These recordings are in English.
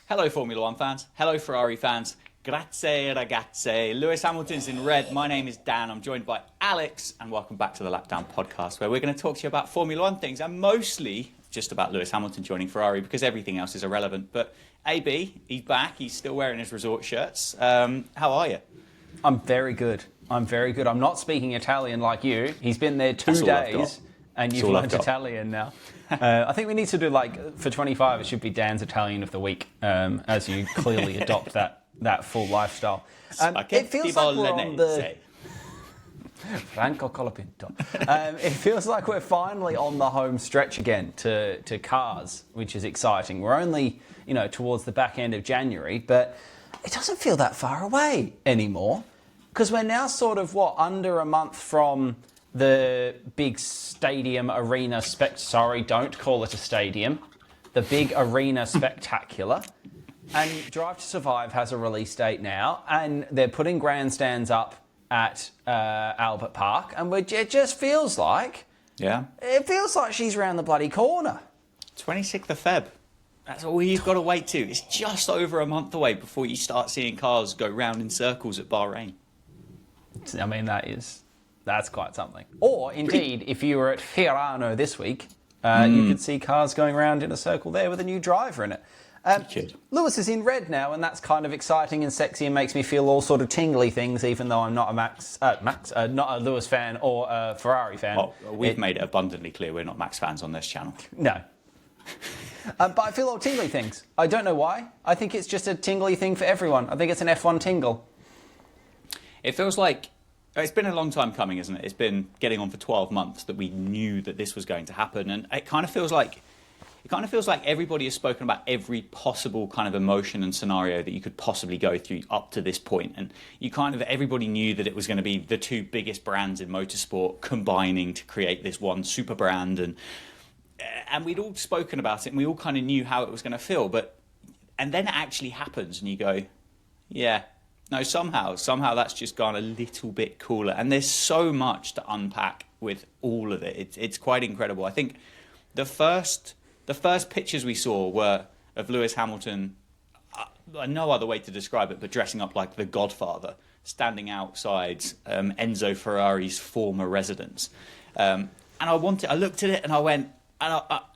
Hello, Formula One fans. Hello, Ferrari fans. Grazie, ragazzi. Lewis Hamilton's in red. My name is Dan. I'm joined by Alex, and welcome back to the Lap Down podcast, where we're going to talk to you about Formula One things, and mostly just about Lewis Hamilton joining Ferrari, because everything else is irrelevant. But AB, he's back. He's still wearing his resort shirts. How are you? I'm very good. I'm not speaking Italian like you. He's been there 2 days, and you've learned Italian now. I think we need to do, for 25, it should be Dan's Italian of the week, as you clearly adopt that full lifestyle. It feels like we're on the... Franco Colapinto. It feels like we're finally on the home stretch again to cars, which is exciting. We're only, towards the back end of January, but it doesn't feel that far away anymore, because we're now sort of, under a month from the big stadium arena sorry, don't call it a stadium. The big arena spectacular. And Drive to Survive has a release date now, and they're putting grandstands up at Albert Park, and it just feels like... Yeah. It feels like she's round the bloody corner. 26th of Feb. That's all you've got to wait to. It's just over a month away before you start seeing cars go round in circles at Bahrain. I mean, that's quite something. Or, indeed, if you were at Fiorano this week, you could see cars going around in a circle there with a new driver in it. Lewis is in red now, and that's kind of exciting and sexy and makes me feel all sort of tingly things, even though I'm not not a Lewis fan or a Ferrari fan. Well, we've made it abundantly clear we're not Max fans on this channel. No. But I feel all tingly things. I don't know why. I think it's just a tingly thing for everyone. I think it's an F1 tingle. It feels like it's been a long time coming, isn't it? It's been getting on for 12 months that we knew that this was going to happen, and it kind of feels like everybody has spoken about every possible kind of emotion and scenario that you could possibly go through up to this point, and everybody knew that it was going to be the two biggest brands in motorsport combining to create this one super brand, and we'd all spoken about it, and we all kind of knew how it was going to feel, and then it actually happens, and you go, yeah. No, somehow that's just gone a little bit cooler. And there's so much to unpack with all of it. It's quite incredible. I think the first pictures we saw were of Lewis Hamilton, no other way to describe it, but dressing up like the Godfather, standing outside Enzo Ferrari's former residence. And I looked at it and I went,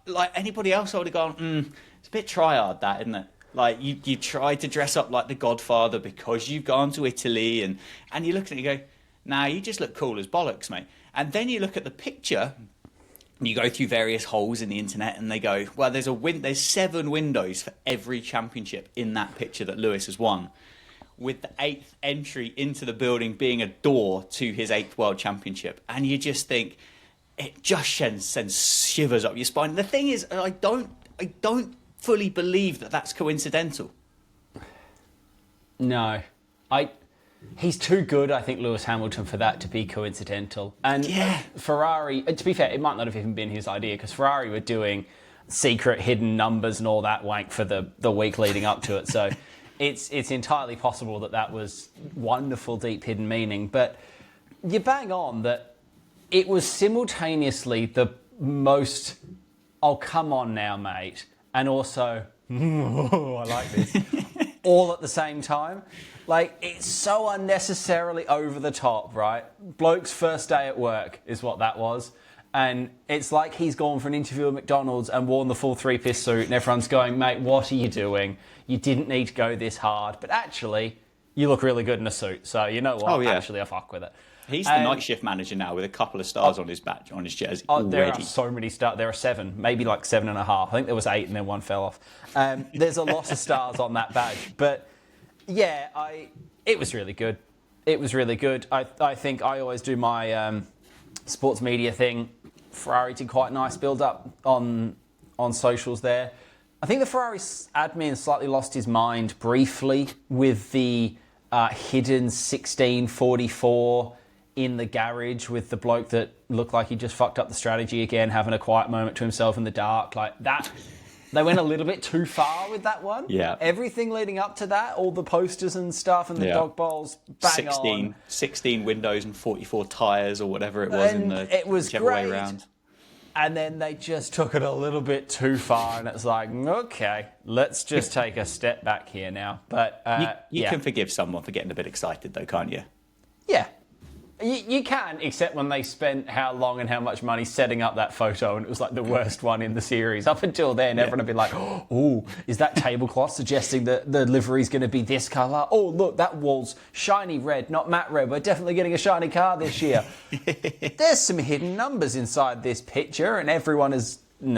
like anybody else, I would have gone, it's a bit try-hard that, isn't it? Like, you try to dress up like the Godfather because you've gone to Italy, and you look at it and you go, nah, you just look cool as bollocks, mate. And then you look at the picture, and you go through various holes in the internet, and they go, well, there's 7 windows for every championship in that picture that Lewis has won, with the 8th entry into the building being a door to his 8th World Championship. And you just think, it just sends shivers up your spine. And the thing is, I don't fully believe that that's coincidental. No. He's too good, I think, Lewis Hamilton, for that to be coincidental. And Ferrari, to be fair, it might not have even been his idea, because Ferrari were doing secret hidden numbers and all that wank for the week leading up to it. So it's entirely possible that was wonderful, deep hidden meaning. But you bang on that it was simultaneously the most, oh, come on now, mate, and also, oh, I like this, all at the same time. Like, it's so unnecessarily over the top, right? Bloke's first day at work is what that was. And it's like he's gone for an interview at McDonald's and worn the full 3-piece suit, and everyone's going, mate, what are you doing? You didn't need to go this hard. But actually, you look really good in a suit. So you know what? Oh, yeah. Actually, I fuck with it. He's the night shift manager now with a couple of stars on his badge, on his jersey. There are so many stars. There are 7, maybe like 7.5. I think there was 8 and then 1 fell off. There's a lot of stars on that badge. But yeah, it was really good. It was really good. I think I always do my sports media thing. Ferrari did quite a nice build-up on socials there. I think the Ferrari admin slightly lost his mind briefly with the hidden 1644 in the garage with the bloke that looked like he just fucked up the strategy again, having a quiet moment to himself in the dark. Like that, they went a little bit too far with that one. Yeah. Everything leading up to that, all the posters and stuff and the dog bowls, bang on. 16 windows and 44 tyres or whatever it was and in the it was whichever great. way around. And then they just took it a little bit too far, and it's like, okay, let's just take a step back here now. But you can forgive someone for getting a bit excited, though, can't you? Yeah. You can, except when they spent how long and how much money setting up that photo, and it was like the worst one in the series. Up until then, everyone had been like, oh, is that tablecloth suggesting that the livery's going to be this colour? Oh, look, that wall's shiny red, not matte red. We're definitely getting a shiny car this year. There's some hidden numbers inside this picture, and everyone is... They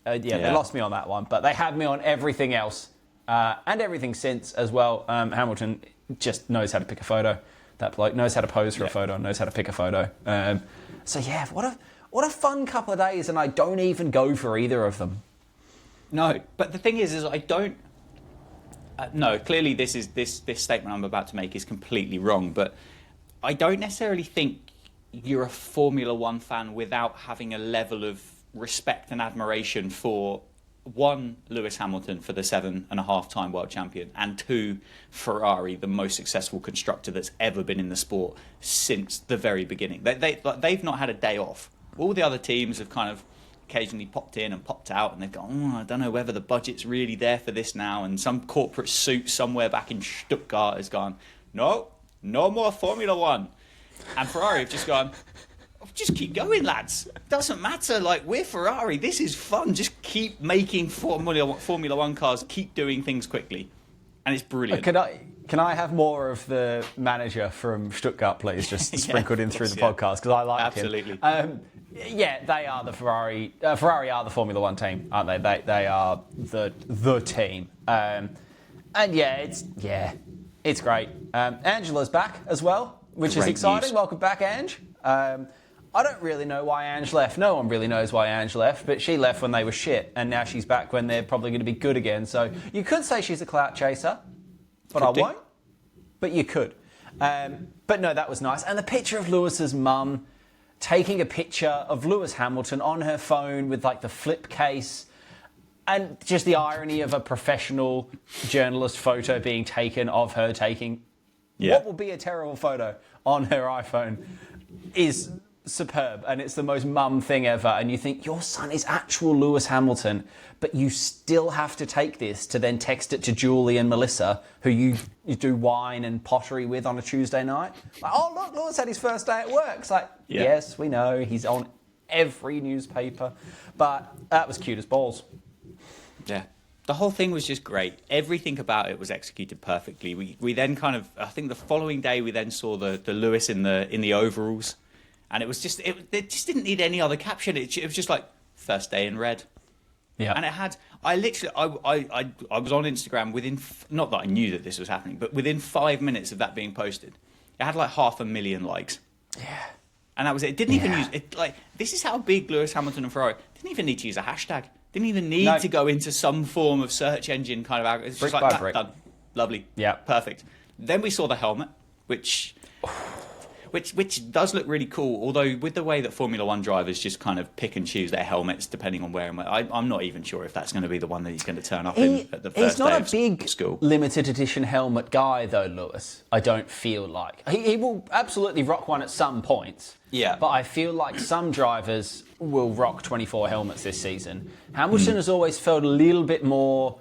lost me on that one, but they had me on everything else, and everything since as well. Hamilton just knows how to pick a photo. That bloke knows how to pose for a photo, knows how to pick a photo. What a fun couple of days, and I don't even go for either of them. No, but the thing is I don't... no, clearly this statement I'm about to make is completely wrong, but I don't necessarily think you're a Formula One fan without having a level of respect and admiration for... one, Lewis Hamilton for the 7.5-time world champion, and two, Ferrari, the most successful constructor that's ever been in the sport since the very beginning. They've not had a day off. All the other teams have kind of occasionally popped in and popped out, and they've gone, I don't know whether the budget's really there for this now, and some corporate suit somewhere back in Stuttgart has gone, no more Formula One. And Ferrari have just gone... just keep going, lads. Doesn't matter. Like, we're Ferrari. This is fun. Just keep making Formula One cars. Keep doing things quickly, and it's brilliant. Can I have more of the manager from Stuttgart, please? Just sprinkled in through the podcast because I like him. Absolutely. They are the Ferrari. Ferrari are the Formula One team, aren't they? They are the team. It's great. Angela's back as well, which is exciting. News. Welcome back, Ange. I don't really know why Ange left. No one really knows why Ange left, but she left when they were shit, and now she's back when they're probably going to be good again. So you could say she's a clout chaser, but I won't. But you could. But no, that was nice. And the picture of Lewis's mum taking a picture of Lewis Hamilton on her phone with like the flip case, and just the irony of a professional journalist photo being taken of her taking what will be a terrible photo on her iPhone is superb, and it's the most mum thing ever. And you think your son is actual Lewis Hamilton, but you still have to take this to then text it to Julie and Melissa, who you do wine and pottery with on a Tuesday night. Like, oh look, Lewis had his first day at work. It's like, yes, we know he's on every newspaper, but that was cute as balls. Yeah. The whole thing was just great. Everything about it was executed perfectly. We then kind of, I think the following day we then saw the Lewis in the overalls, and it was just it just didn't need any other caption. It was just like first day in red. Yeah. And it had I was on Instagram within not that I knew that this was happening, but within 5 minutes of that being posted, it had like 500,000 likes. Yeah. And that was it. It didn't even use it. Like, this is how big Lewis Hamilton and Ferrari didn't even need to use a hashtag. Didn't even need to go into some form of search engine kind of algorithm. It's just like, done. Lovely. Yeah. Perfect. Then we saw the helmet, which does look really cool, although with the way that Formula One drivers just kind of pick and choose their helmets depending on where and where, I'm not even sure if that's going to be the one that he's going to turn up in at the first day of school. He's not a big limited edition helmet guy, though, Lewis. I don't feel like. He will absolutely rock one at some points. Yeah. But I feel like some drivers will rock 24 helmets this season. Hamilton has always felt a little bit more,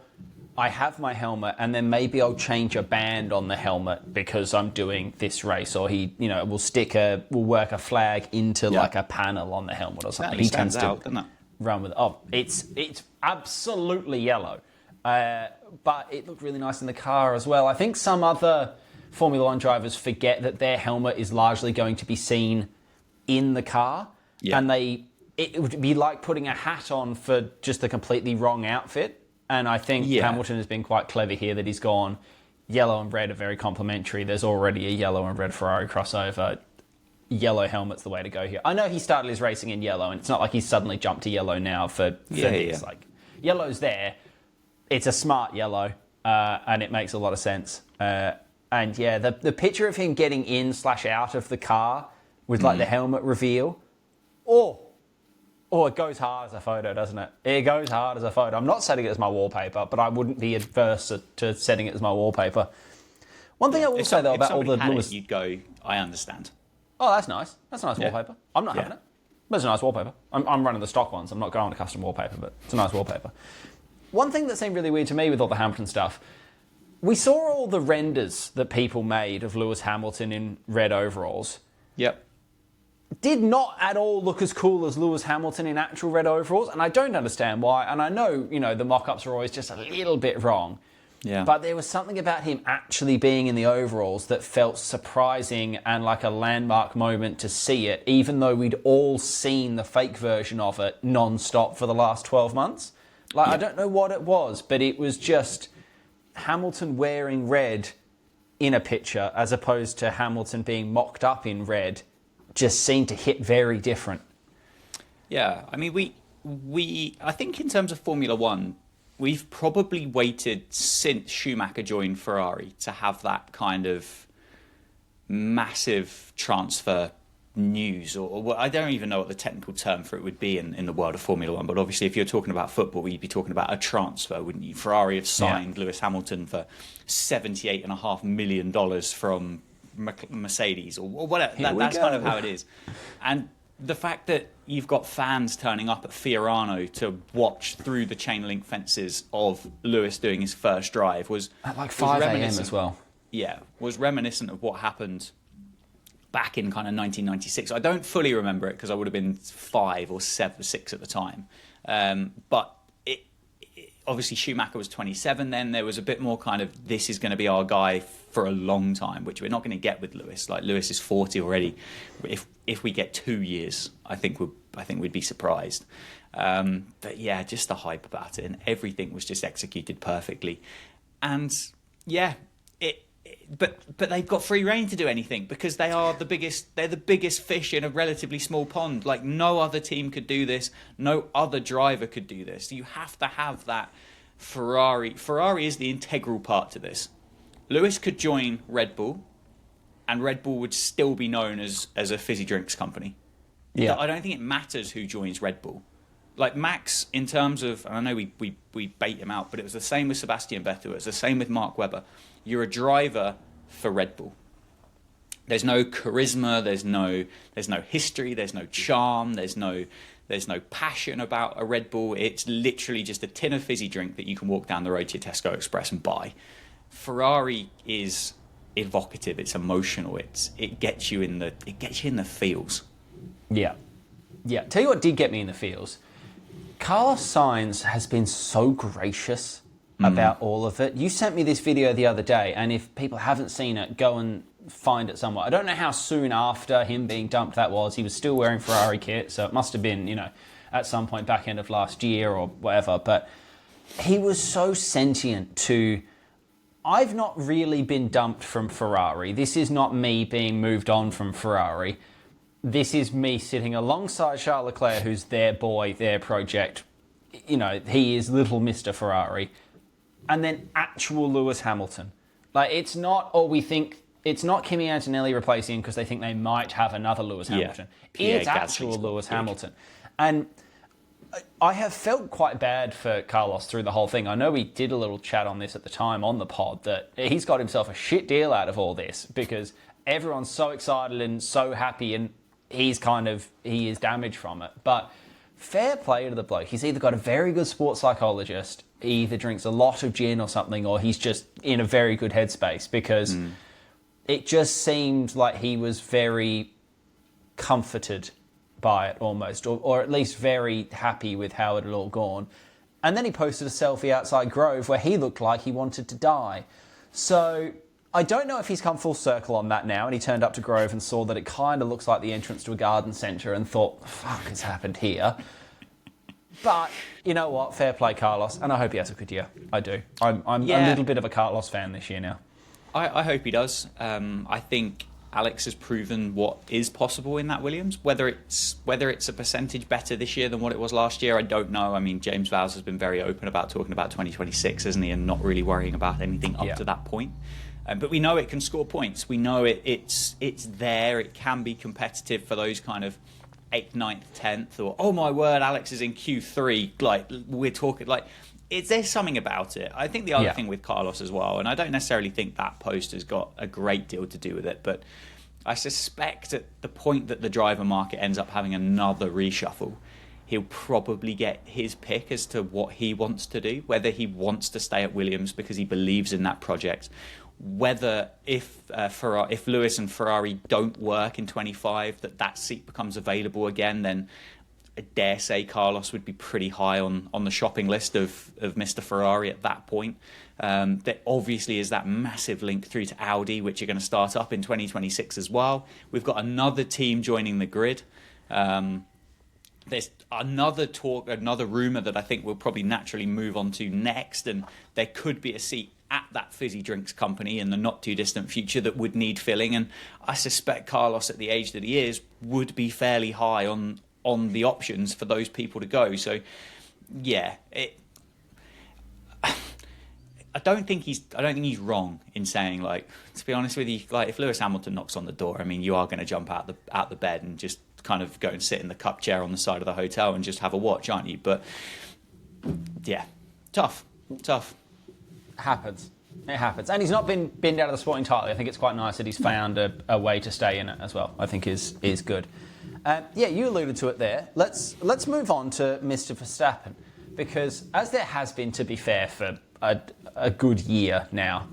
I have my helmet and then maybe I'll change a band on the helmet because I'm doing this race, or he, will work a flag into like a panel on the helmet or something. He tends to run with it. Oh, it's absolutely yellow. But it looked really nice in the car as well. I think some other Formula One drivers forget that their helmet is largely going to be seen in the car, and it would be like putting a hat on for just a completely wrong outfit. And I think Hamilton has been quite clever here that he's gone yellow and red are very complementary. There's already a yellow and red Ferrari crossover. Yellow helmet's the way to go here. I know he started his racing in yellow, and it's not like he's suddenly jumped to yellow now for this. Like, yellow's there. It's a smart yellow, and it makes a lot of sense. The picture of him getting in/out of the car with like the helmet reveal. Oh, it goes hard as a photo, doesn't it? It goes hard as a photo. I'm not setting it as my wallpaper, but I wouldn't be adverse to setting it as my wallpaper. One thing I will say, though, about all the Lewis... You'd go, I understand. Oh, that's nice. That's a nice wallpaper. I'm not having it. But it's a nice wallpaper. I'm running the stock ones. I'm not going to custom wallpaper, but it's a nice wallpaper. One thing that seemed really weird to me with all the Hamilton stuff, we saw all the renders that people made of Lewis Hamilton in red overalls. Yep. Did not at all look as cool as Lewis Hamilton in actual red overalls, and I don't understand why. And I know, the mock-ups are always just a little bit wrong. Yeah. But there was something about him actually being in the overalls that felt surprising and like a landmark moment to see it, even though we'd all seen the fake version of it non-stop for the last 12 months. Like, yeah. I don't know what it was, but it was just Hamilton wearing red in a picture as opposed to Hamilton being mocked up in red just seemed to hit very different. Yeah, I mean, I think in terms of Formula One, we've probably waited since Schumacher joined Ferrari to have that kind of massive transfer news, or I don't even know what the technical term for it would be in the world of Formula One, but obviously if you're talking about football, you'd be talking about a transfer, wouldn't you? Ferrari have signed Lewis Hamilton for $78.5 million from Mercedes or whatever. That's kind of how it is. And the fact that you've got fans turning up at Fiorano to watch through the chain link fences of Lewis doing his first drive was at like 5 a.m. as well. Yeah, was reminiscent of what happened back in kind of 1996. I don't fully remember it because I would have been 5 or 6 at the time. But obviously Schumacher was 27 then. There was a bit more kind of, this is going to be our guy for a long time, which we're not going to get with Lewis. Like, Lewis is 40 already. If we get 2 years, I think we'd be surprised. But yeah, just the hype about it, and everything was just executed perfectly. And yeah, but they've got free rein to do anything because they're the biggest fish in a relatively small pond. Like, no other team could do this, no other driver could do this. You have to have that Ferrari is the integral part to this. Lewis could join Red Bull and Red Bull would still be known as a fizzy drinks company. Yeah, I don't think it matters who joins Red Bull. Like Max, in terms of, and I know we bait him out, but it was the same with Sebastian Vettel. It was the same with Mark Webber. You're a driver for Red Bull. There's no charisma. There's no history. There's no charm. There's no passion about a Red Bull. It's literally just a tin of fizzy drink that you can walk down the road to your Tesco Express and buy. Ferrari is evocative. It's emotional. It gets you in the feels. Yeah. Tell you what did get me in the feels. Carlos Sainz has been so gracious about all of it. You sent me this video the other day, and if people haven't seen it, go and find it somewhere. I don't know how soon after him being dumped that was. He was still wearing Ferrari kit, so it must have been, at some point back end of last year or whatever. But he was so sentient to, I've not really been dumped from Ferrari. This is not me being moved on from Ferrari. This is me sitting alongside Charles Leclerc, who's their boy, their project. He is little Mr. Ferrari. And then actual Lewis Hamilton. Like, it's not Kimi Antonelli replacing him because they think they might have another Lewis Hamilton. It's actual Lewis Hamilton. And I have felt quite bad for Carlos through the whole thing. I know we did a little chat on this at the time on the pod, that he's got himself a shit deal out of all this because everyone's so excited and so happy, and he is damaged from it. But fair play to the bloke. He's either got a very good sports psychologist, he either drinks a lot of gin or something, or he's just in a very good headspace, because it just seemed like he was very comforted by it almost, or at least very happy with how it had all gone. And then he posted a selfie outside Grove where he looked like he wanted to die. So I don't know if he's come full circle on that now, and he turned up to Grove and saw that it kind of looks like the entrance to a garden centre and thought, fuck, has happened here. But you know what? Fair play, Carlos, and I hope he has a good year. I do. I'm a little bit of a Carlos fan this year now. I hope he does. I think Alex has proven what is possible in that Williams. Whether it's a percentage better this year than what it was last year, I don't know. I mean, James Vowles has been very open about talking about 2026, hasn't he, and not really worrying about anything up to that point. But we know it can score points. We know it's there. It can be competitive for those kind of 8th, 9th, 10th, or, oh my word, Alex is in Q3. Like, we're talking, like, there's something about it. I think the other thing with Carlos as well, and I don't necessarily think that post has got a great deal to do with it, but I suspect at the point that the driver market ends up having another reshuffle, he'll probably get his pick as to what he wants to do, whether he wants to stay at Williams because he believes in that project, whether if Lewis and Ferrari don't work in 25, that seat becomes available again, then I dare say Carlos would be pretty high on the shopping list of Mr. Ferrari at that point. There obviously is that massive link through to Audi, which are going to start up in 2026 as well. We've got another team joining the grid. There's another rumour that I think we'll probably naturally move on to next, and there could be a seat at that fizzy drinks company in the not too distant future that would need filling, and I suspect Carlos, at the age that he is, would be fairly high on the options for those people to go. So yeah, I don't think he's wrong in saying, like, to be honest with you, like, if Lewis Hamilton knocks on the door, I mean, you are going to jump out the bed and just kind of go and sit in the cup chair on the side of the hotel and just have a watch, aren't you? But yeah, tough. Happens. It happens. And he's not been binned out of the sport entirely. I think it's quite nice that he's found a way to stay in it as well. I think is good. Yeah, you alluded to it there. Let's move on to Mr. Verstappen, because as there has been, to be fair, for a good year now,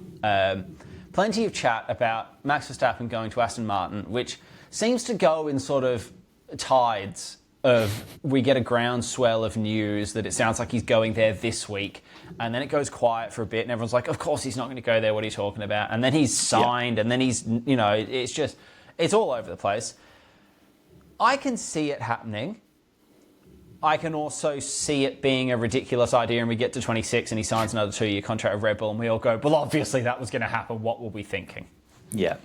plenty of chat about Max Verstappen going to Aston Martin, which seems to go in sort of tides of, we get a groundswell of news that it sounds like he's going there this week, and then it goes quiet for a bit and everyone's like, of course he's not going to go there, what are you talking about? And then he's signed, and then he's, it's all over the place. I can see it happening. I can also see it being a ridiculous idea, and we get to 26 and he signs another 2-year contract with Red Bull and we all go, well, obviously that was going to happen. What were we thinking? Yeah.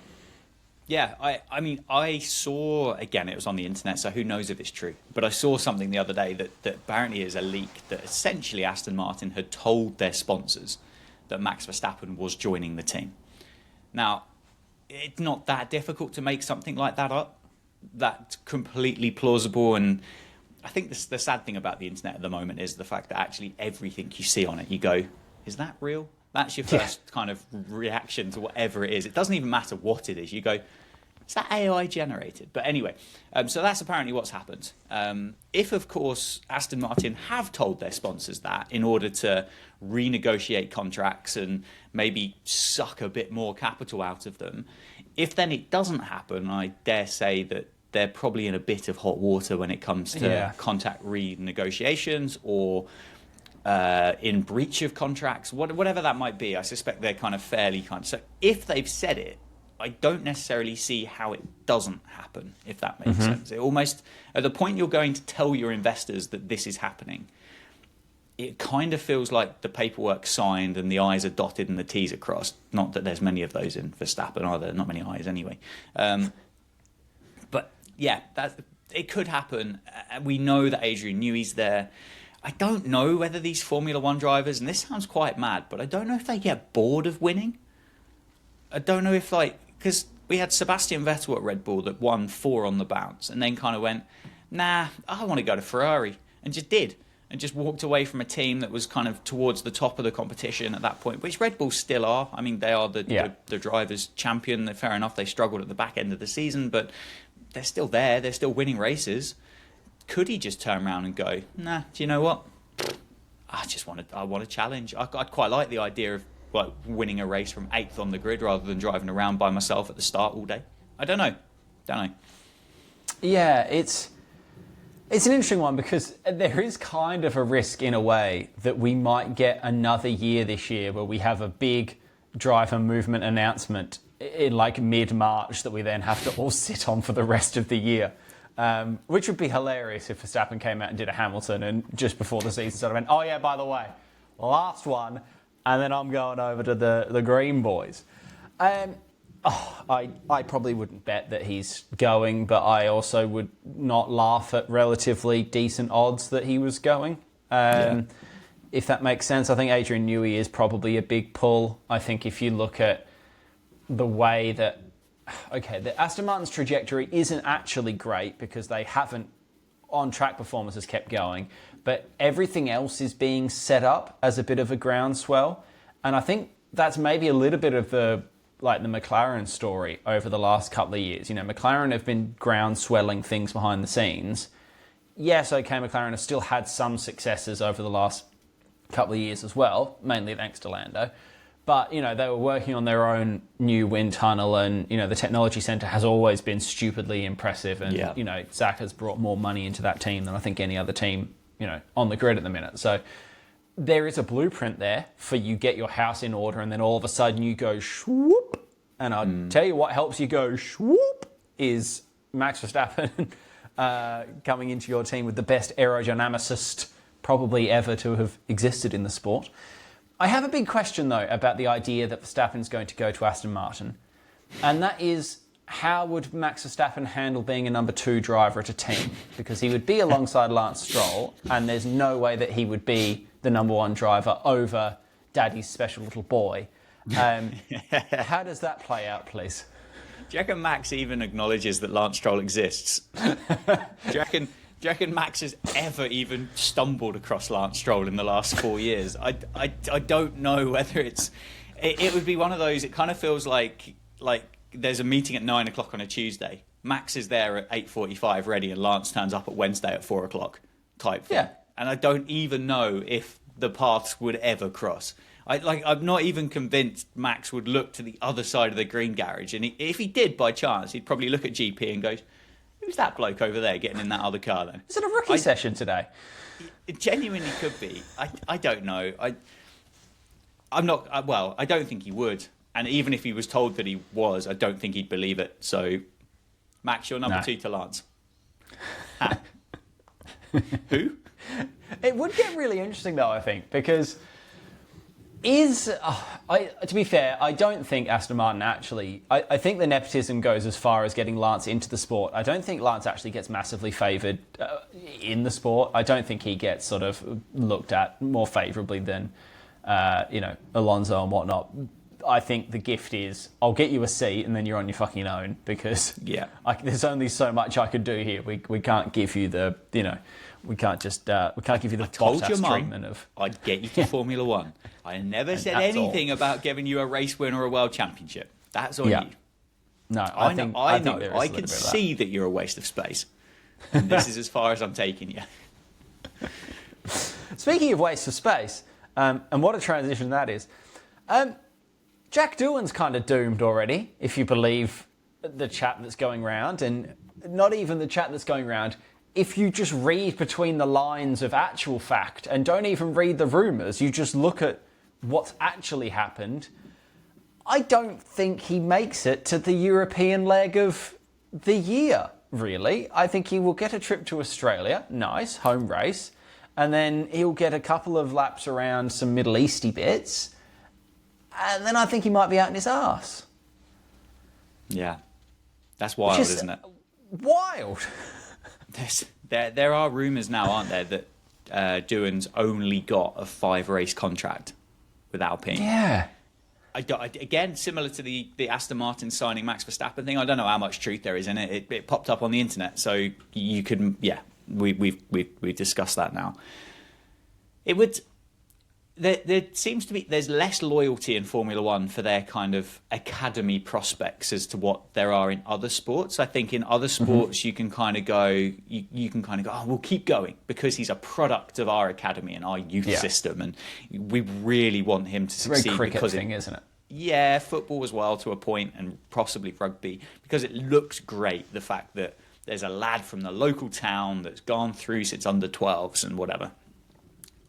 Yeah, I mean, I saw, again, it was on the internet, so who knows if it's true, but I saw something the other day that apparently is a leak, that essentially Aston Martin had told their sponsors that Max Verstappen was joining the team. Now, it's not that difficult to make something like that up. That's completely plausible, and I think the sad thing about the internet at the moment is the fact that actually everything you see on it, you go, is that real? That's your first kind of reaction to whatever it is. It doesn't even matter what it is. You go, is that AI generated? But anyway, so that's apparently what's happened. If, of course, Aston Martin have told their sponsors that in order to renegotiate contracts and maybe suck a bit more capital out of them, if then it doesn't happen, I dare say that they're probably in a bit of hot water when it comes to contract renegotiations or in breach of contracts, whatever that might be. I suspect they're kind of fairly kind of... So if they've said it, I don't necessarily see how it doesn't happen, if that makes sense. It almost, at the point you're going to tell your investors that this is happening, it kind of feels like the paperwork's signed and the I's are dotted and the T's are crossed. Not that there's many of those in Verstappen either, not many I's anyway. But yeah, it could happen. We know that Adrian Newey's there. I don't know whether these Formula One drivers, and this sounds quite mad, but I don't know if they get bored of winning. I don't know if, because we had Sebastian Vettel at Red Bull that won 4 on the bounce and then kind of went, nah, I want to go to Ferrari, and just did. And just walked away from a team that was kind of towards the top of the competition at that point, which Red Bull still are. I mean, they are the drivers' champion. Fair enough, they struggled at the back end of the season, but they're still there. They're still winning races. Could he just turn around and go, nah, do you know what? I want a challenge. I'd quite like the idea of winning a race from 8th on the grid rather than driving around by myself at the start all day. I don't know. Yeah, it's an interesting one, because there is kind of a risk in a way that we might get another year this year where we have a big driver movement announcement in mid-March that we then have to all sit on for the rest of the year. Which would be hilarious if Verstappen came out and did a Hamilton and just before the season started went, oh yeah, by the way, last one, and then I'm going over to the Green Boys. I probably wouldn't bet that he's going, but I also would not laugh at relatively decent odds that he was going. If that makes sense. I think Adrian Newey is probably a big pull. I think if you look at the way that... Okay, the Aston Martin's trajectory isn't actually great because they haven't, on-track performance has kept going, but everything else is being set up as a bit of a groundswell. And I think that's maybe a little bit of the like the McLaren story over the last couple of years. You know, McLaren have been ground swelling things behind the scenes. Yes, okay, McLaren have still had some successes over the last couple of years as well, mainly thanks to Lando. But, you know, they were working on their own new wind tunnel, and, you know, the technology centre has always been stupidly impressive. And, you know, Zach has brought more money into that team than I think any other team, you know, on the grid at the minute. So there is a blueprint there for you get your house in order, and then all of a sudden you go swoop. And I'll tell you what helps you go swoop is Max Verstappen coming into your team with the best aerodynamicist probably ever to have existed in the sport. I have a big question, though, about the idea that Verstappen's going to go to Aston Martin. And that is, how would Max Verstappen handle being a number 2 driver at a team? Because he would be alongside Lance Stroll, and there's no way that he would be the number 1 driver over Daddy's special little boy. How does that play out, please? Do you reckon Max even acknowledges that Lance Stroll exists? Do you reckon Max has ever even stumbled across Lance Stroll in the last 4 years? I don't know whether it would be one of those. It kind of feels like there's a meeting at 9 o'clock on a Tuesday. Max is there at 8:45 ready, and Lance turns up at Wednesday at 4 o'clock type thing. Yeah. And I don't even know if the paths would ever cross. I'm not even convinced Max would look to the other side of the green garage. And if he did by chance, he'd probably look at GP and go, who's that bloke over there getting in that other car then? Is it a rookie session today? It genuinely could be. I don't know. I'm not. I don't think he would. And even if he was told that he was, I don't think he'd believe it. So, Max, you're number 2 to Lance. Who? It would get really interesting, though, I think, because to be fair, I don't think Aston Martin actually... I think the nepotism goes as far as getting Lance into the sport. I don't think Lance actually gets massively favoured in the sport. I don't think he gets sort of looked at more favourably than, Alonso and whatnot. I think the gift is, I'll get you a seat and then you're on your fucking own, because there's only so much I could do here. We can't give you the, we can't give you the Bottas treatment of... I'd get you to Formula One. I never said anything about giving you a race win or a world championship. That's on you. No, I think I can see that you're a waste of space. And this is as far as I'm taking you. Speaking of waste of space, and what a transition that is, Jack Doohan's kind of doomed already, if you believe the chat that's going round, and not even the chat that's going round. If you just read between the lines of actual fact and don't even read the rumours, you just look at what's actually happened, I don't think he makes it to the European leg of the year, really. I think he will get a trip to Australia, nice, home race, and then he'll get a couple of laps around some Middle Easty bits, and then I think he might be out in his arse. Yeah. That's wild, isn't it? Wild! There are rumours now, aren't there, that Doohan's only got a 5-race contract with Alpine. Yeah. Again, similar to the Aston Martin signing Max Verstappen thing, I don't know how much truth there is in it. It popped up on the internet, so you could, we've discussed that now. It would... There seems to be, there's less loyalty in Formula One for their kind of academy prospects as to what there are in other sports. I think in other sports you can kind of go, oh, we'll keep going because he's a product of our academy and our youth system, and we really want him to succeed. It's a very cricket thing, isn't it? Yeah, football as well to a point, and possibly rugby, because it looks great, the fact that there's a lad from the local town that's gone through since under 12s and whatever.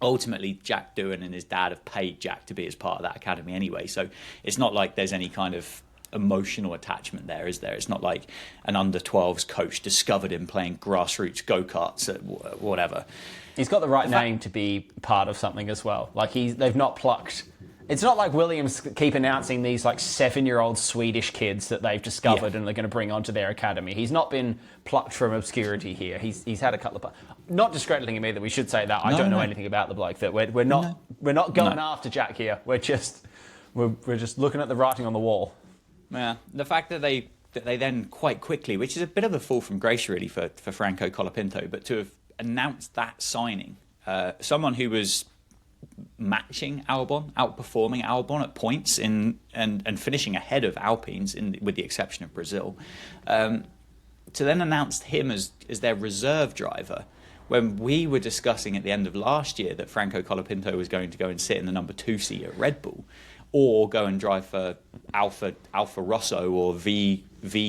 Ultimately, Jack Doohan and his dad have paid Jack to be as part of that academy anyway, so it's not like there's any kind of emotional attachment there, is there? It's not like an under-12s coach discovered him playing grassroots go-karts at whatever. He's got the right name to be part of something as well. Like they've not plucked... It's not like Williams keep announcing these like 7-year-old Swedish kids that they've discovered and they're going to bring onto their academy. He's not been plucked from obscurity here. He's had a couple of... Not discrediting him either. We should say that. I don't know anything about the bloke. That we're not going after Jack here. We're just looking at the writing on the wall. Yeah, the fact that they then quite quickly, which is a bit of a fall from grace really for Franco Colapinto, but to have announced that signing, someone who was matching Albon, outperforming Albon at points and finishing ahead of Alpines, with the exception of Brazil, to then announce him as their reserve driver, when we were discussing at the end of last year that Franco Colapinto was going to go and sit in the number 2 seat at Red Bull, or go and drive for Alfa Rosso or V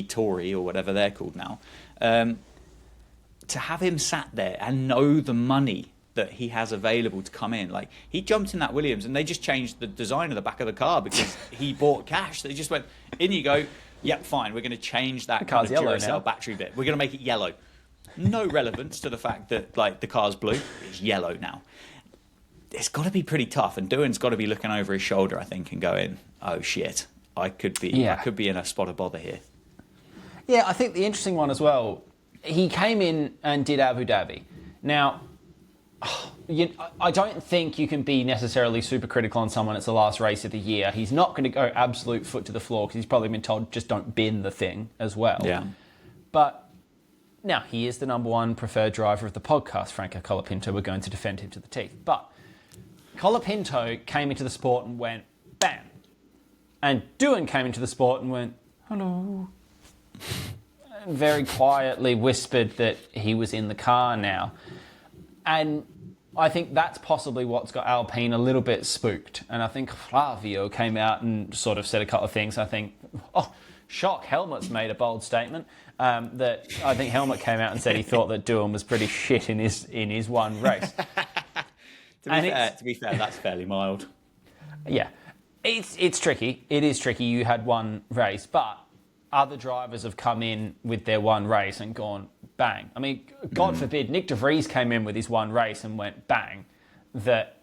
Tori or whatever they're called now. To have him sat there and know the money that he has available to come in. Like, he jumped in that Williams and they just changed the design of the back of the car because he bought cash. They just went, in you go, yep, fine, we're going to change that kind of Duracell battery bit. We're going to make it yellow. No relevance to the fact that, like, the car's blue. It's yellow now. It's got to be pretty tough, and Doohan's got to be looking over his shoulder, I think, and going, oh shit, I could be in a spot of bother here. Yeah, I think the interesting one as well, he came in and did Abu Dhabi. Now, I don't think you can be necessarily super critical on someone. It's the last race of the year. He's not going to go absolute foot to the floor because he's probably been told just don't bin the thing as well. Yeah. But now he is the number 1 preferred driver of the podcast, Franco Colapinto. We're going to defend him to the teeth. But Colapinto came into the sport and went, bam. And Doohan came into the sport and went, hello. And very quietly whispered that he was in the car now. And I think that's possibly what's got Alpine a little bit spooked. And I think Flavio came out and sort of said a couple of things. I think, shock, Helmut's made a bold statement. That I think Helmut came out and said he thought that Doohan was pretty shit in his one race. To be fair, that's fairly mild. Yeah. It's tricky. It is tricky. You had one race, but other drivers have come in with their one race and gone bang. I mean, God forbid, Nick de Vries came in with his one race and went bang. That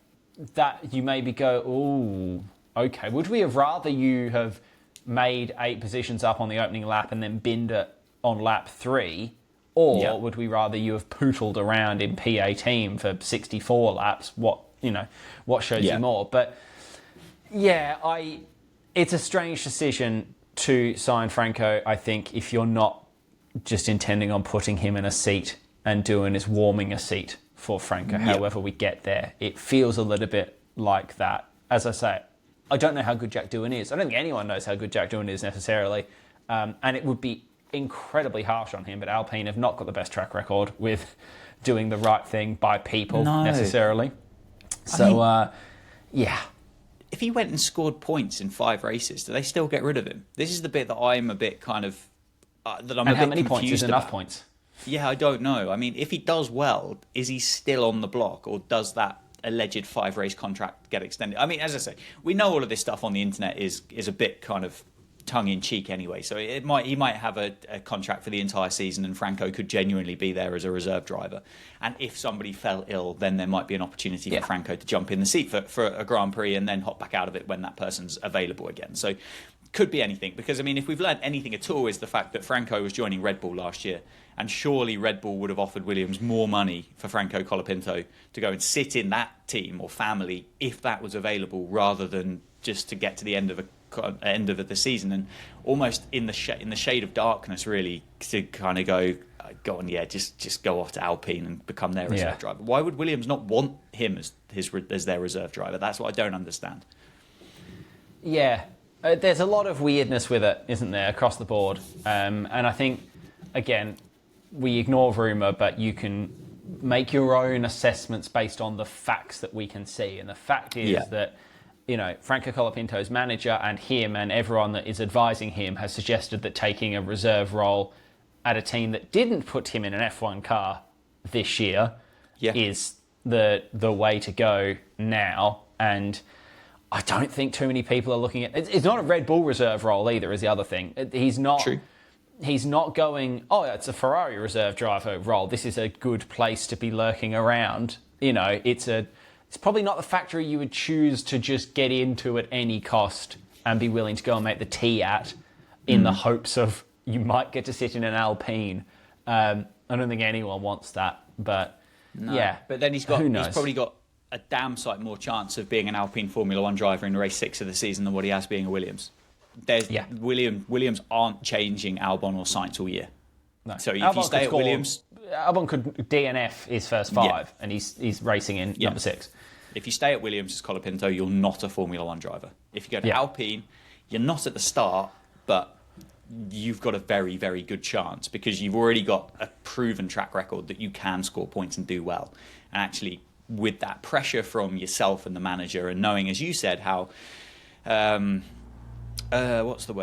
you maybe go, ooh, okay. Would we have rather you have made 8 positions up on the opening lap and then binned it on lap 3? Or would we rather you have pootled around in P18 for 64 laps? What shows you more? But yeah, it's a strange decision to sign Franco, I think, if you're not just intending on putting him in a seat and doing is warming a seat for Franco, however we get there. It feels a little bit like that. As I say, I don't know how good Jack Doohan is. I don't think anyone knows how good Jack Doohan is necessarily. And it would be incredibly harsh on him, but Alpine have not got the best track record with doing the right thing by people necessarily. So, yeah. If he went and scored points in 5 races, do they still get rid of him? This is the bit that I'm a bit kind of... and how many points is enough points? Yeah, I don't know. I mean, if he does well, is he still on the block, or does that alleged 5-race contract get extended? I mean, as I say, we know all of this stuff on the internet is a bit kind of tongue-in-cheek anyway, so he might have a contract for the entire season and Franco could genuinely be there as a reserve driver. And if somebody fell ill, then there might be an opportunity for Franco to jump in the seat for a Grand Prix and then hop back out of it when that person's available again. So could be anything, because I mean, if we've learned anything at all, is the fact that Franco was joining Red Bull last year, and surely Red Bull would have offered Williams more money for Franco Colapinto to go and sit in that team or family if that was available, rather than just to get to the end of the season and almost in the shade of darkness, really, to kind of go on, just go off to Alpine and become their reserve driver. Why would Williams not want him as their reserve driver? That's what I don't understand. Yeah. There's a lot of weirdness with it, isn't there, across the board? And I think, again, we ignore rumour, but you can make your own assessments based on the facts that we can see. And the fact is that, Franco Colapinto's manager and him and everyone that is advising him has suggested that taking a reserve role at a team that didn't put him in an F1 car this year is the way to go now. And I don't think too many people are looking at... It's not a Red Bull reserve role either, is the other thing. He's not... True. He's not going, it's a Ferrari reserve driver role. This is a good place to be lurking around. It's probably not the factory you would choose to just get into at any cost and be willing to go and make the tea at in the hopes of you might get to sit in an Alpine. I don't think anyone wants that, but But then who knows? He's probably got a damn sight more chance of being an Alpine Formula One driver in race 6 of the season than what he has being a Williams. Williams aren't changing Albon or Sainz all year. No. So if you stay at Williams... Albon could DNF his first 5 and he's racing in number 6. If you stay at Williams as Colapinto, you're not a Formula One driver. If you go to Alpine, you're not at the start, but you've got a very, very good chance because you've already got a proven track record that you can score points and do well. And actually, with that pressure from yourself and the manager, and knowing, as you said, how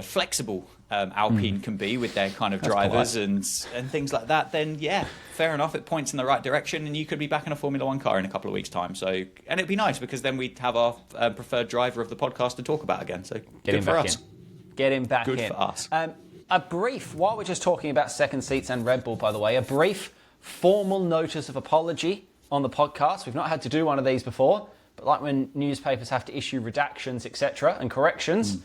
flexible Alpine can be with their kind of drivers and things like that, then fair enough, it points in the right direction, and you could be back in a Formula One car in a couple of weeks' time. So, and it'd be nice because then we'd have our preferred driver of the podcast to talk about again. So Get him for back us. in. Get him back in. Good for us. A brief, while we're just talking about second seats and Red Bull, by the way, a brief formal notice of apology on the podcast. We've not had to do one of these before, but like when newspapers have to issue redactions, etc., and corrections.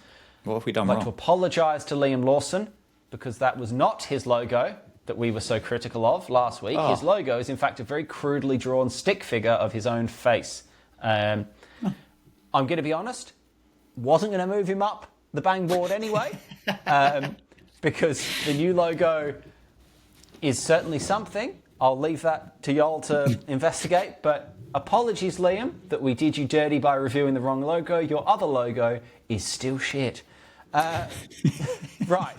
What have we done I'd like wrong? to apologise to Liam Lawson because that was not his logo that we were so critical of last week. His logo is, in fact, a very crudely drawn stick figure of his own face. I'm going to be honest, wasn't going to move him up the bang board anyway, because the new logo is certainly something. I'll leave that to y'all to investigate, but apologies, Liam, that we did you dirty by reviewing the wrong logo. Your other logo is still shit. Right.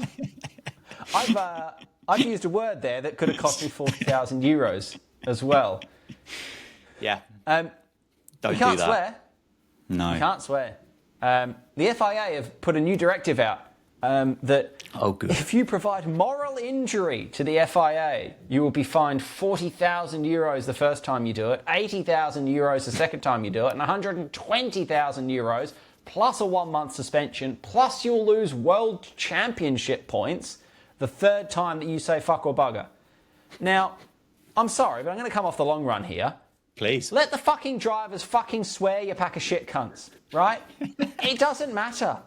I've used a word there that could have cost me 40,000 euros as well. Yeah. Don't Don't you can't do that. swear. No. You can't swear. The FIA have put a new directive out that if you provide moral injury to the FIA, you will be fined 40,000 euros the first time you do it, 80,000 euros the second time you do it, and 120,000 euros plus a 1-month suspension, plus you'll lose world championship points the third time that you say fuck or bugger. Now, I'm sorry, but I'm going to come off the long run here. Please. Let the fucking drivers fucking swear, you pack of shit cunts, right? It doesn't matter.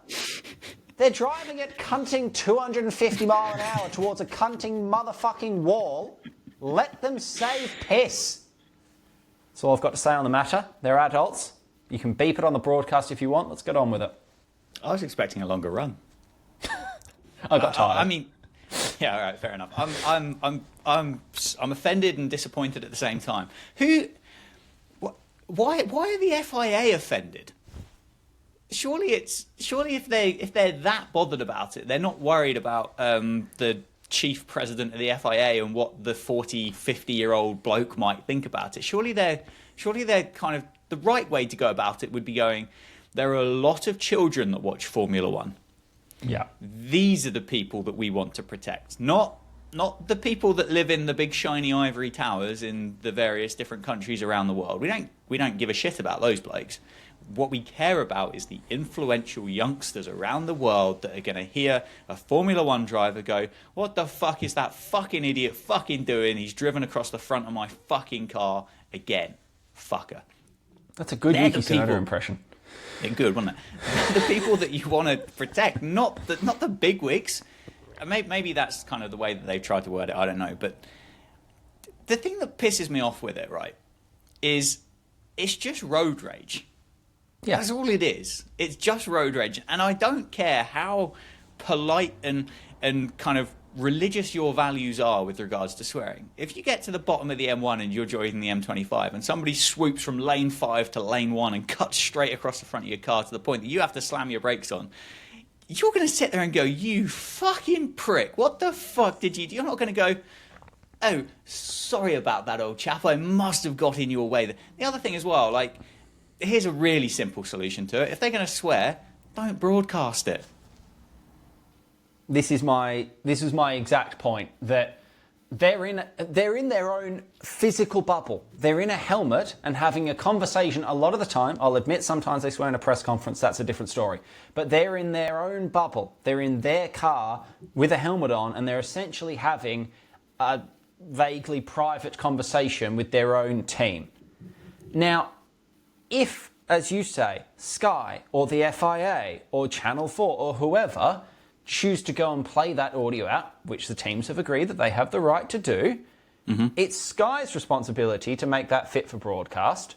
They're driving at cunting 250 mile an hour towards a cunting motherfucking wall. Let them say piss. That's all I've got to say on the matter. They're adults. You can beep it on the broadcast if you want. Let's get on with it. I was expecting a longer run. I got tired. I mean, yeah, all right, fair enough. I'm offended and disappointed at the same time. Why are the FIA offended? Surely if they're that bothered about it, they're not worried about the chief president of the FIA and what the 40, 50-year-old bloke might think about it. Surely they're kind of, the right way to go about it would be going, there are a lot of children that watch Formula One. Yeah. These are the people that we want to protect, not the people that live in the big shiny ivory towers in the various different countries around the world. We don't give a shit about those blokes. What we care about is the influential youngsters around the world that are going to hear a Formula One driver go, what the fuck is that fucking idiot fucking doing? He's driven across the front of my fucking car again. Fucker. That's a good Yuki Tsunoda impression. Yeah, good, wasn't it? The people that you want to protect, not the bigwigs. Maybe that's kind of the way that they've tried to word it. I don't know. But the thing that pisses me off with it, right, is it's just road rage. Yeah. That's all it is. It's just road rage. And I don't care how polite and kind of religious your values are with regards to swearing. If you get to the bottom of the M1 and you're joining the M25 and somebody swoops from lane 5 to lane 1 and cuts straight across the front of your car to the point that you have to slam your brakes on, you're going to sit there and go, you fucking prick, what the fuck did you do? You're not going to go, oh, sorry about that, old chap, I must have got in your way. The other thing as well, like, here's a really simple solution to it. If they're going to swear, don't broadcast it. This is my exact point, that they're in their own physical bubble. They're in a helmet and having a conversation a lot of the time. I'll admit sometimes they swear in a press conference, that's a different story. But they're in their own bubble. They're in their car with a helmet on and they're essentially having a vaguely private conversation with their own team. Now, if, as you say, Sky or the FIA or Channel 4 or whoever choose to go and play that audio out, which the teams have agreed that they have the right to do, it's Sky's responsibility to make that fit for broadcast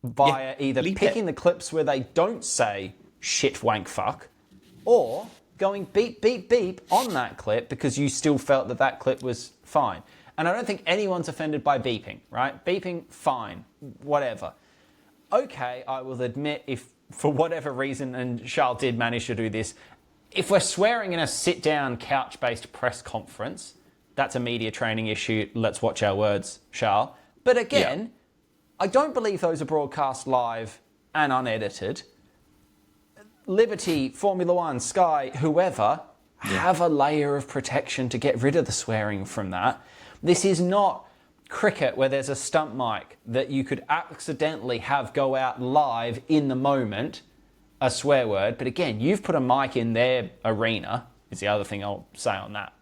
via either picking the clips where they don't say shit wank fuck or going beep, beep, beep on that clip because you still felt that that clip was fine. And I don't think anyone's offended by beeping, right? Beeping, fine, whatever. okay, I will admit if for whatever reason, and Charles did manage to do this, if we're swearing in a sit-down, couch-based press conference, that's a media training issue. Let's watch our words, Charles. But again, I don't believe those are broadcast live and unedited. Liberty, Formula One, Sky, whoever, have a layer of protection to get rid of the swearing from that. This is not cricket where there's a stump mic that you could accidentally have go out live in the moment, a swear word. But again, you've put a mic in their arena, is the other thing I'll say on that.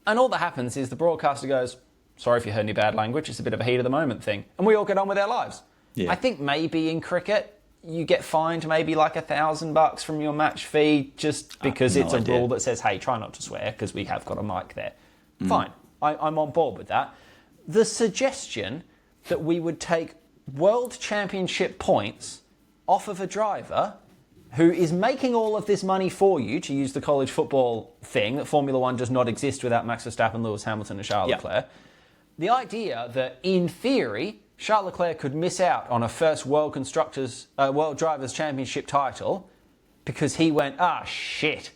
And all that happens is the broadcaster goes, sorry if you heard any bad language, it's a bit of a heat of the moment thing. And we all get on with our lives. Yeah. I think maybe in cricket, you get fined maybe like $1,000 from your match fee just because it's a rule that says, hey, try not to swear because we have got a mic there. Fine. I'm on board with that. The suggestion that we would take World Championship points off of a driver who is making all of this money for you, to use the college football thing, that Formula One does not exist without Max Verstappen, Lewis Hamilton and Charles Leclerc. The idea that, in theory, Charles Leclerc could miss out on a first World Drivers' Championship title because he went, shit,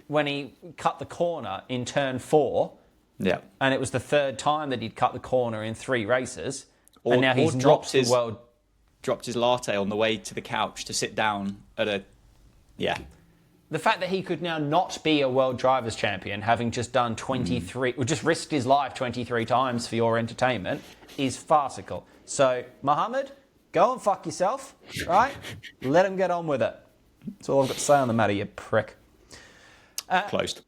when he cut the corner in turn 4. Yeah. And it was the third time that he'd cut the corner in 3 races. And now he's dropped his latte on the way to the couch to sit down at a... Yeah. The fact that he could now not be a World Drivers' Champion, having just done 23... or just risked his life 23 times for your entertainment, is farcical. So, Mohammed, go and fuck yourself, right? Let him get on with it. That's all I've got to say on the matter, you prick. Closed.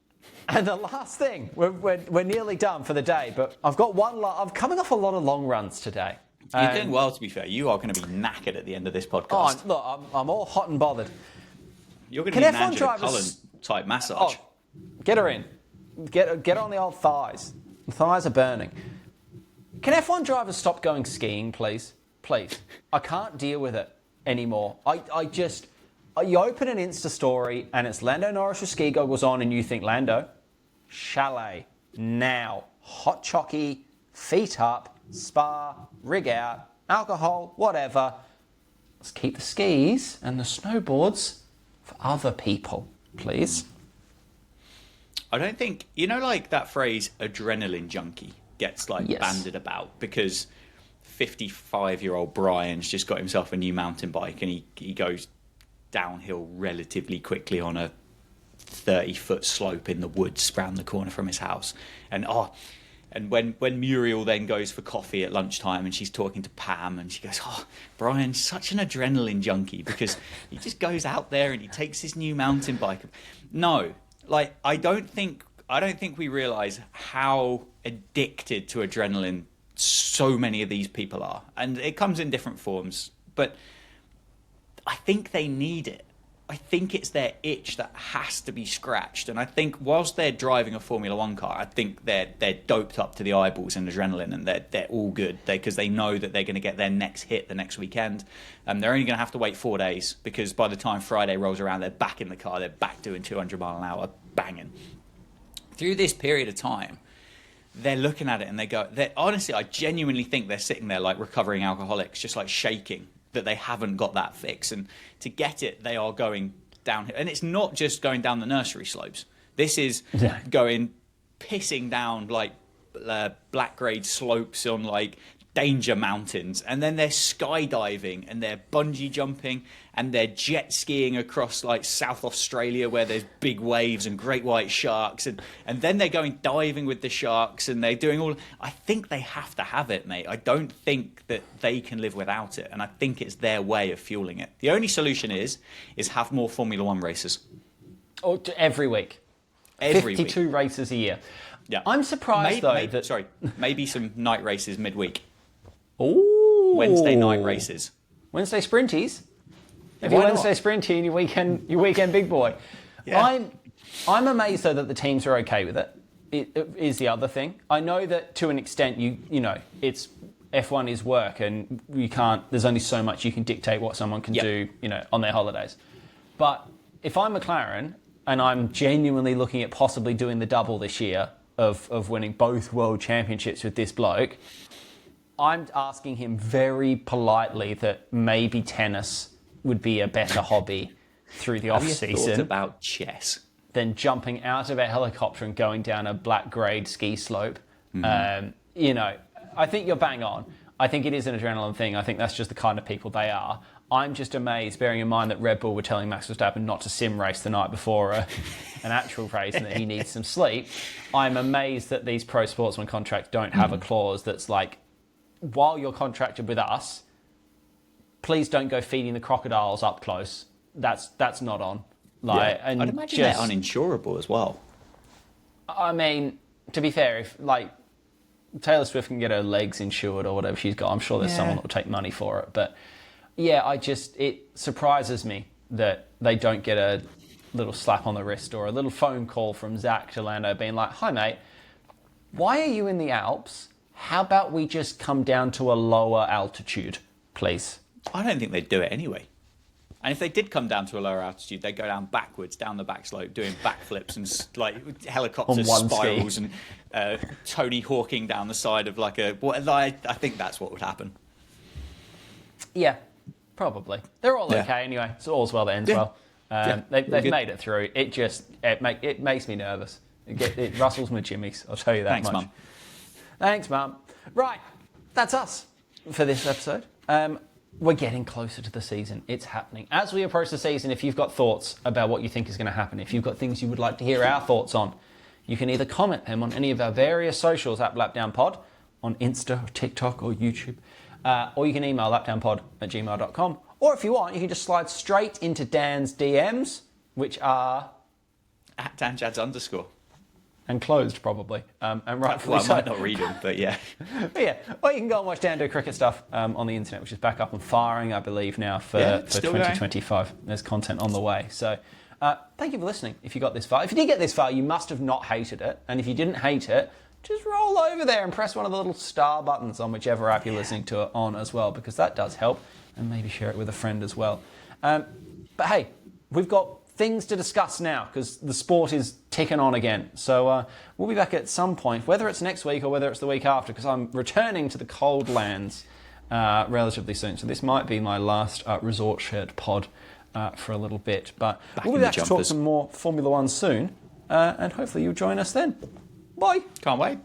And the last thing, we're nearly done for the day, but I've got one... I'm coming off a lot of long runs today. You're doing well, to be fair. You are going to be knackered at the end of this podcast. Look, I'm all hot and bothered. You're going to need an Angela Cullen type massage. Get her in. Get on the old thighs. The thighs are burning. Can F1 drivers stop going skiing, please? Please. I can't deal with it anymore. I just... You open an Insta story and it's Lando Norris with ski goggles on and you think, Lando, chalet, now, hot chocky, feet up, spa, rig out, alcohol, whatever. Let's keep the skis and the snowboards for other people, please. I don't think, like that phrase, adrenaline junkie, gets bandied about because 55-year-old Brian's just got himself a new mountain bike and he goes downhill relatively quickly on a 30-foot slope in the woods round the corner from his house. And when Muriel then goes for coffee at lunchtime and she's talking to Pam and she goes, Brian's such an adrenaline junkie because he just goes out there and he takes his new mountain bike. No, I don't think we realise how addicted to adrenaline so many of these people are. And it comes in different forms, but I think they need it. I think it's their itch that has to be scratched. And I think whilst they're driving a Formula One car, I think they're doped up to the eyeballs in adrenaline and they're all good because they know that they're going to get their next hit the next weekend. They're only going to have to wait 4 days because by the time Friday rolls around, they're back in the car. They're back doing 200 mile an hour, banging. Through this period of time, they're looking at it and they go, honestly, I genuinely think they're sitting there like recovering alcoholics, just like shaking that they haven't got that fix. And to get it, they are going downhill. And it's not just going down the nursery slopes. This is pissing down like black grade slopes on like danger mountains. And then they're skydiving and they're bungee jumping and they're jet skiing across like South Australia where there's big waves and great white sharks. And then they're going diving with the sharks and they're doing all... I think they have to have it, mate. I don't think that they can live without it. And I think it's their way of fueling it. The only solution is have more Formula One races. Every week. 52 races a year. Yeah. I'm surprised, maybe some night races midweek. Ooh. Wednesday night races. Wednesday sprinties. If you're Wednesday sprinty and your weekend big boy. Yeah. I'm amazed though that the teams are okay with it. It is the other thing. I know that to an extent it's F1 is work and there's only so much you can dictate what someone can do, on their holidays. But if I'm McLaren and I'm genuinely looking at possibly doing the double this year of winning both world championships with this bloke, I'm asking him very politely that maybe tennis would be a better hobby through the off-season. Have you thought about chess? Than jumping out of a helicopter and going down a black grade ski slope. You know, I think you're bang on. I think it is an adrenaline thing. I think that's just the kind of people they are. I'm just amazed, bearing in mind that Red Bull were telling Max Verstappen not to sim race the night before an actual race and that he needs some sleep. I'm amazed that these pro sportsman contracts don't have a clause that's like, while you're contracted with us, please don't go feeding the crocodiles up close. That's not on. Like, I'd imagine they're uninsurable as well. I mean, to be fair, if like Taylor Swift can get her legs insured or whatever she's got, I'm sure there's someone that will take money for it. But yeah, it surprises me that they don't get a little slap on the wrist or a little phone call from Zach to Lando being like, "Hi mate, why are you in the Alps? How about we just come down to a lower altitude, please?" I don't think they'd do it anyway. And if they did come down to a lower altitude, they'd go down backwards, down the back slope, doing backflips and like helicopter spirals and Tony Hawking down the side of like a... I think that's what would happen. Yeah, probably. They're all okay anyway. It's all's well that ends well. They've made it through. It makes me nervous. It rustles my jimmies, I'll tell you that much. Mum. Thanks, Mum. Right, that's us for this episode. We're getting closer to the season. It's happening. As we approach the season, if you've got thoughts about what you think is going to happen, if you've got things you would like to hear our thoughts on, you can either comment them on any of our various socials at LapdownPod, on Insta, or TikTok, or YouTube, or you can email lapdownpod@gmail.com. Or if you want, you can just slide straight into Dan's DMs, which are... At DanJads_. And closed, probably. And rightfully well, I might not read them, but yeah. But yeah, or you can go and watch Dan do cricket stuff on the internet, which is back up and firing, I believe, now for 2025. Going. There's content on the way. So thank you for listening. If you got this far. If you did get this far, you must have not hated it. And if you didn't hate it, just roll over there and press one of the little star buttons on whichever app you're listening to it on as well, because that does help. And maybe share it with a friend as well. But hey, we've got things to discuss now because the sport is ticking on again. So we'll be back at some point, whether it's next week or whether it's the week after, because I'm returning to the cold lands relatively soon. So this might be my last resort shared pod for a little bit. But we'll be back to talk some more Formula One soon, and hopefully you'll join us then. Bye. Can't wait.